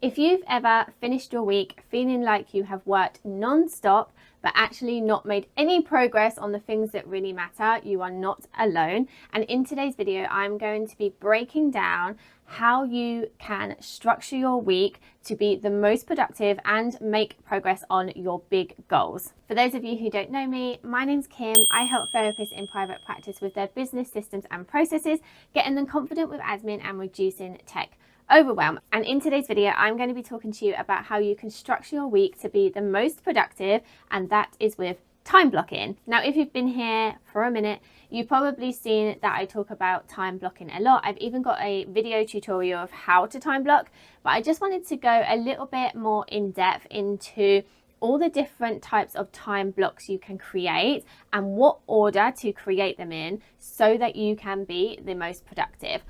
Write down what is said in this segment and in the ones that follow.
If you've ever finished your week feeling like you have worked non-stop but actually not made any progress on the things that really matter, you are not alone. And in today's video, I'm going to be breaking down how you can structure your week to be the most productive and make progress on your big goals. For those of you who don't know me, my name's Kim. I help therapists in private practice with their business systems and processes, getting them confident with admin and reducing tech overwhelm. And in today's video, I'm going to be talking to you about how you can structure your week to be the most productive, and that is with time blocking. Now, if you've been here for a minute, you've probably seen that I talk about time blocking a lot. I've even got a video tutorial of how to time block, but I just wanted to go a little bit more in depth into all the different types of time blocks you can create and what order to create them in so that you can be the most productive.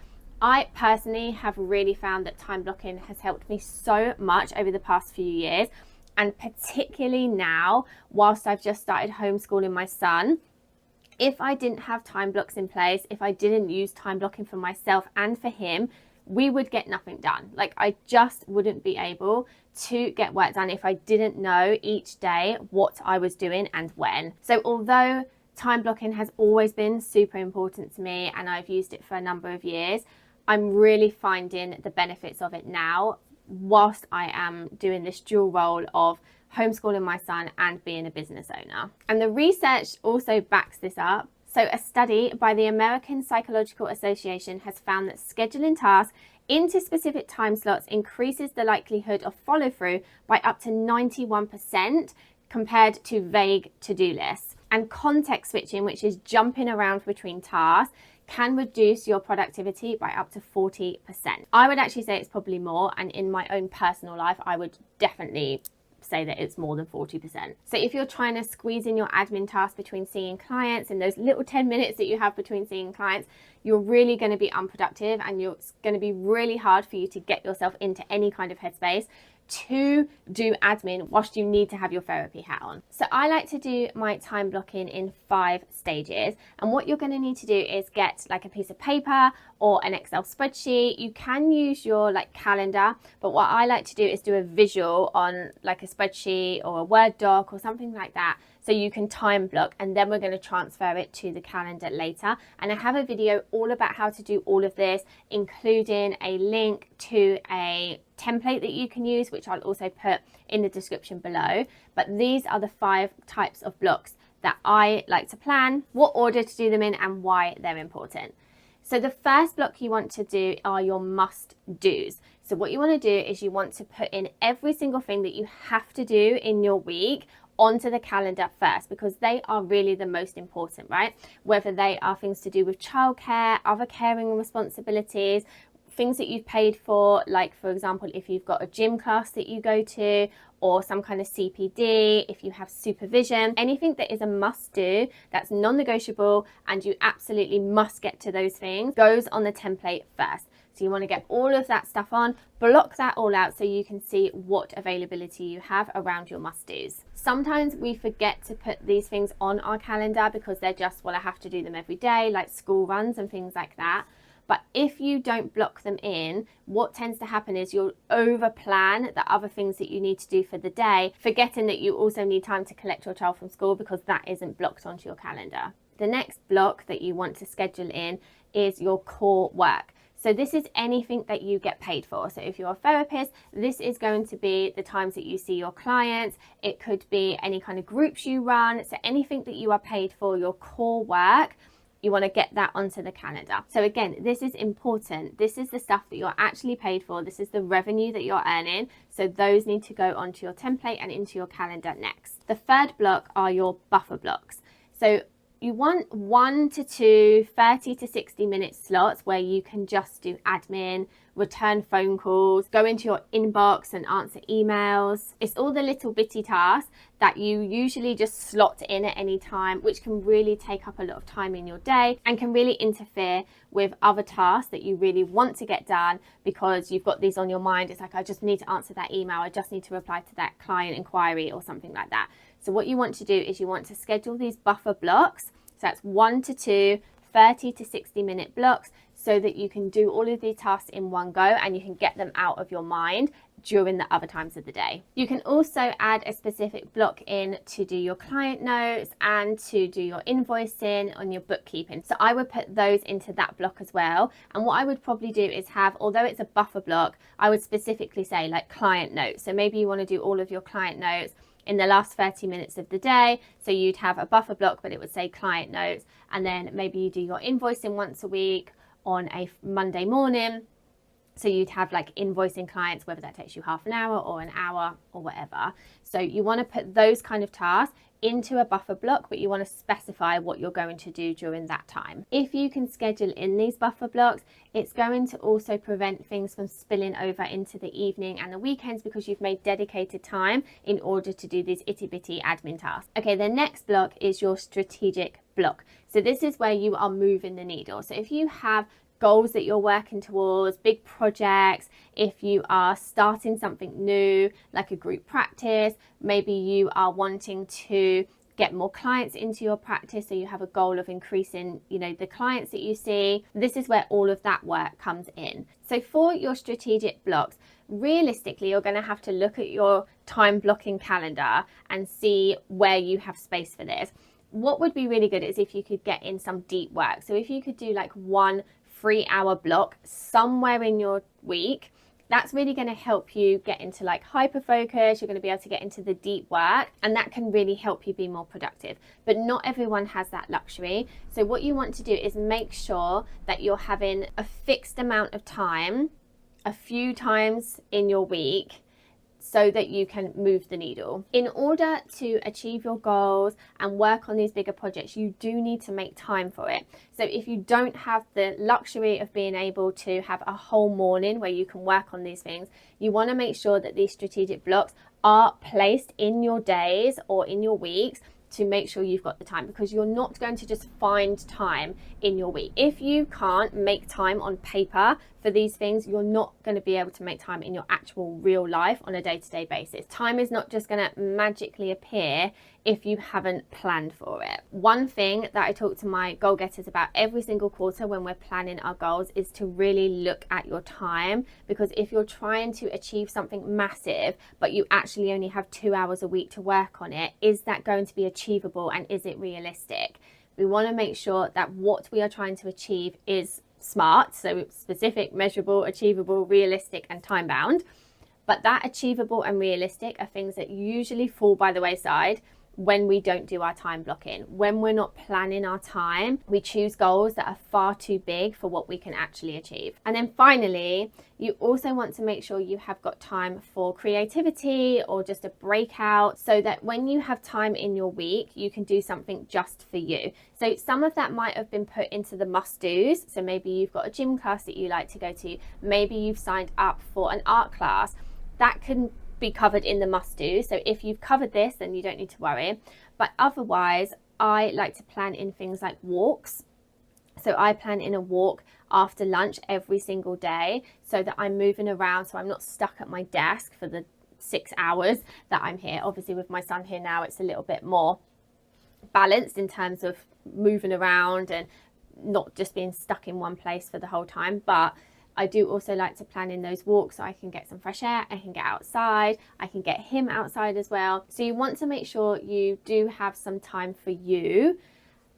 I personally have really found that time blocking has helped me so much over the past few years, and particularly now, whilst I've just started homeschooling my son. If I didn't have time blocks in place, if I didn't use time blocking for myself and for him, we would get nothing done. Like, I just wouldn't be able to get work done if I didn't know each day what I was doing and when. So although time blocking has always been super important to me and I've used it for a number of years, I'm really finding the benefits of it now whilst I am doing this dual role of homeschooling my son and being a business owner. And the research also backs this up. So a study by the American Psychological Association has found that scheduling tasks into specific time slots increases the likelihood of follow through by up to 91% compared to vague to-do lists. And context switching, which is jumping around between tasks, can reduce your productivity by up to 40%. I would actually say it's probably more, and in my own personal life, I would definitely say that it's more than 40%. So if you're trying to squeeze in your admin tasks between seeing clients and those little 10 minutes that you have between seeing clients, you're really going to be unproductive, and it's going to be really hard for you to get yourself into any kind of headspace to do admin whilst you need to have your therapy hat on. So I like to do my time blocking in 5 stages, and what you're going to need to do is get like a piece of paper or an Excel spreadsheet. You can use your calendar, but what I like to do is do a visual on like a spreadsheet or a Word doc or something like that, so you can time block, and then we're going to transfer it to the calendar later. And I have a video all about how to do all of this, including a link to a template that you can use, which I'll also put in the description below. But these are the 5 types of blocks that I like to plan, what order to do them in, and why they're important. So the first block you want to do are your must-dos. So what you want to do is you want to put in every single thing that you have to do in your week onto the calendar first, because they are really the most important, right? Whether they are things to do with childcare, other caring responsibilities, things that you've paid for, like for example, if you've got a gym class that you go to, or some kind of CPD, if you have supervision, anything that is a must do, that's non-negotiable, and you absolutely must get to those things, goes on the template first. So you want to get all of that stuff on, block that all out so you can see what availability you have around your must-dos. Sometimes we forget to put these things on our calendar because they're just, well, I have to do them every day, like school runs and things like that. But if you don't block them in, what tends to happen is you'll over plan the other things that you need to do for the day, forgetting that you also need time to collect your child from school because that isn't blocked onto your calendar. The next block that you want to schedule in is your core work. So this is anything that you get paid for. So if you're a therapist, this is going to be the times that you see your clients. It could be any kind of groups you run. So anything that you are paid for, your core work, you want to get that onto the calendar. So again, this is important. This is the stuff that you're actually paid for. This is the revenue that you're earning. So those need to go onto your template and into your calendar next. The third block are your buffer blocks. So you want 1 to 2 30 to 60 minute slots where you can just do admin, return phone calls, go into your inbox and answer emails. It's all the little bitty tasks that you usually just slot in at any time, which can really take up a lot of time in your day and can really interfere with other tasks that you really want to get done because you've got these on your mind. It's like, I just need to answer that email, I just need to reply to that client inquiry or something like that. So what you want to do is you want to schedule these buffer blocks. So that's 1 to 2 30 to 60 minute blocks so that you can do all of these tasks in one go and you can get them out of your mind during the other times of the day. You can also add a specific block in to do your client notes and to do your invoicing on your bookkeeping. So I would put those into that block as well. And what I would probably do is have, although it's a buffer block, I would specifically say like client notes. So maybe you want to do all of your client notes in the last 30 minutes of the day. So you'd have a buffer block, but it would say client notes. And then maybe you do your invoicing once a week on a Monday morning. So you'd have like invoicing clients, whether that takes you half an hour or an hour or whatever. So you want to put those kind of tasks into a buffer block, but you want to specify what you're going to do during that time. If you can schedule in these buffer blocks, it's going to also prevent things from spilling over into the evening and the weekends because you've made dedicated time in order to do these itty bitty admin tasks. Okay, the next block is your strategic block. So this is where you are moving the needle. So if you have goals that you're working towards, big projects, if you are starting something new, like a group practice, maybe you are wanting to get more clients into your practice, so you have a goal of increasing, the clients that you see. This is where all of that work comes in. So for your strategic blocks, realistically, you're going to have to look at your time blocking calendar and see where you have space for this. What would be really good is if you could get in some deep work. So if you could do like 1 3-hour block somewhere in your week, that's really going to help you get into like hyper focus. You're going to be able to get into the deep work, and that can really help you be more productive. But not everyone has that luxury. So what you want to do is make sure that you're having a fixed amount of time a few times in your week, so that you can move the needle. In order to achieve your goals and work on these bigger projects, you do need to make time for it. So if you don't have the luxury of being able to have a whole morning where you can work on these things, you want to make sure that these strategic blocks are placed in your days or in your weeks to make sure you've got the time, because you're not going to just find time in your week. If you can't make time on paper for these things, you're not going to be able to make time in your actual real life on a day-to-day basis. Time is not just going to magically appear if you haven't planned for it. One thing that I talk to my goal getters about every single quarter when we're planning our goals is to really look at your time, because if you're trying to achieve something massive but you actually only have 2 hours a week to work on it, is that going to be achievable and is it realistic? We want to make sure that what we are trying to achieve is SMART, so specific, measurable, achievable, realistic, and time bound. But that achievable and realistic are things that usually fall by the wayside when we don't do our time blocking. When we're not planning our time, we choose goals that are far too big for what we can actually achieve. And then finally, you also want to make sure you have got time for creativity or just a breakout, so that when you have time in your week, you can do something just for you. So some of that might have been put into the must-dos. So maybe you've got a gym class that you like to go to. Maybe you've signed up for an art class. That can be covered in the must-do. So if you've covered this, then you don't need to worry. But otherwise, I like to plan in things like walks. So I plan in a walk after lunch every single day, so that I'm moving around, so I'm not stuck at my desk for the 6 hours that I'm here. Obviously with my son here now, it's a little bit more balanced in terms of moving around and not just being stuck in one place for the whole time. But I do also like to plan in those walks so I can get some fresh air, I can get outside, I can get him outside as well. So you want to make sure you do have some time for you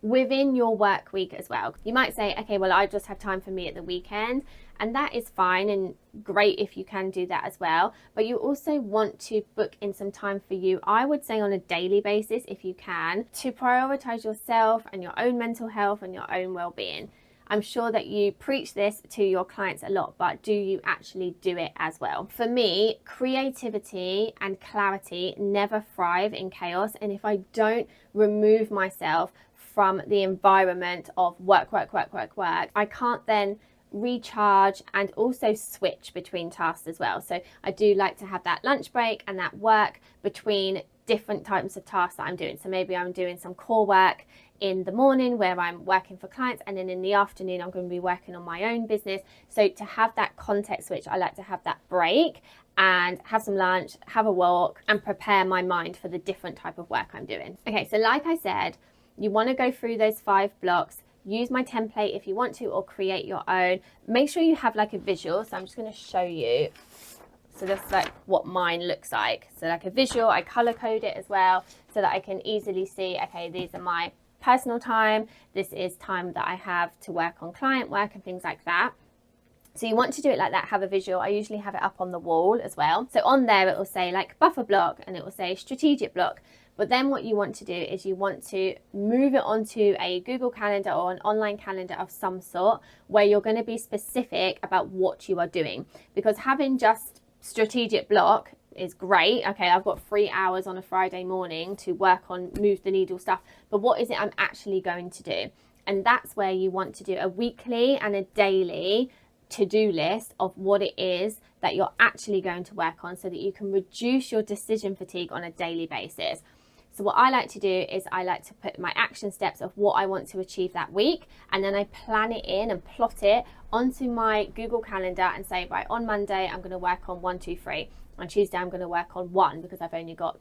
within your work week as well. You might say, okay, well, I just have time for me at the weekend, and that is fine and great if you can do that as well. But you also want to book in some time for you, I would say on a daily basis if you can, to prioritize yourself and your own mental health and your own well-being. I'm sure that you preach this to your clients a lot, but do you actually do it as well? For me, creativity and clarity never thrive in chaos. And if I don't remove myself from the environment of work, I can't then recharge and also switch between tasks as well. So I do like to have that lunch break and that work between different types of tasks that I'm doing. So maybe I'm doing some core work in the morning where I'm working for clients, and then in the afternoon I'm going to be working on my own business. So to have that context switch, I like to have that break and have some lunch, have a walk, and prepare my mind for the different type of work I'm doing. Okay, so like I said, you want to go through those 5 blocks. Use my template if you want to, or create your own. Make sure you have like a visual. So I'm just going to show you. So that's like what mine looks like. So like a visual, I color code it as well so that I can easily see, okay, these are my personal time. This is time that I have to work on client work and things like that. So you want to do it like that, have a visual. I usually have it up on the wall as well. So on there, it will say like buffer block and it will say strategic block. But then what you want to do is you want to move it onto a Google Calendar or an online calendar of some sort where you're going to be specific about what you are doing. Because having just strategic block is great. Okay, I've got 3 hours on a Friday morning to work on move the needle stuff. But what is it I'm actually going to do? And that's where you want to do a weekly and a daily to-do list of what it is that you're actually going to work on so that you can reduce your decision fatigue on a daily basis. So what I like to do is I like to put my action steps of what I want to achieve that week, and then I plan it in and plot it onto my Google Calendar and say, right, on Monday I'm going to work on 1, 2, 3. On Tuesday I'm going to work on 1 because I've only got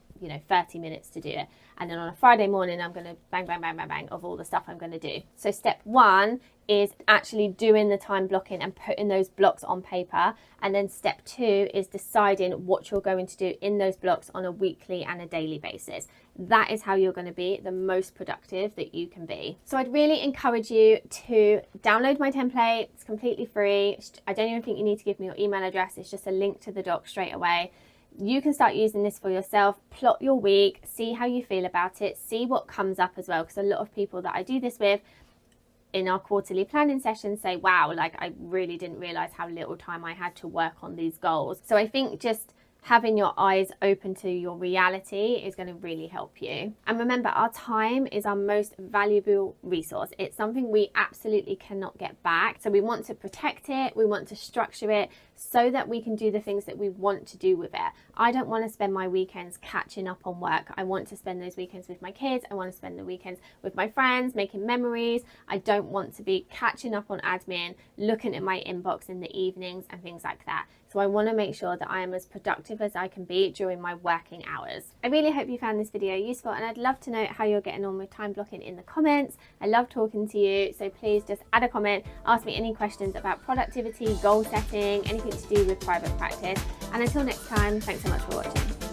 30 minutes to do it. And then on a Friday morning I'm going to bang, bang, bang, bang, bang of all the stuff I'm going to do. So step 1 is actually doing the time blocking and putting those blocks on paper. And then step 2 is deciding what you're going to do in those blocks on a weekly and a daily basis. That is how you're going to be the most productive that you can be. So I'd really encourage you to download my template. It's completely free. I don't even think you need to give me your email address. It's just a link to the doc straight away. You can start using this for yourself, plot your week, see how you feel about it, see what comes up as well. Because a lot of people that I do this with in our quarterly planning sessions say, wow, like I really didn't realize how little time I had to work on these goals. So I think just having your eyes open to your reality is going to really help you. And remember, our time is our most valuable resource. It's something we absolutely cannot get back. So we want to protect it. We want to structure it so that we can do the things that we want to do with it. I don't want to spend my weekends catching up on work. I want to spend those weekends with my kids. I want to spend the weekends with my friends, making memories. I don't want to be catching up on admin, looking at my inbox in the evenings and things like that. So I want to make sure that I am as productive as I can be during my working hours. I really hope you found this video useful, and I'd love to know how you're getting on with time blocking in the comments. I love talking to you, so please just add a comment, ask me any questions about productivity, goal setting, anything to do with private practice. And until next time, thanks so much for watching.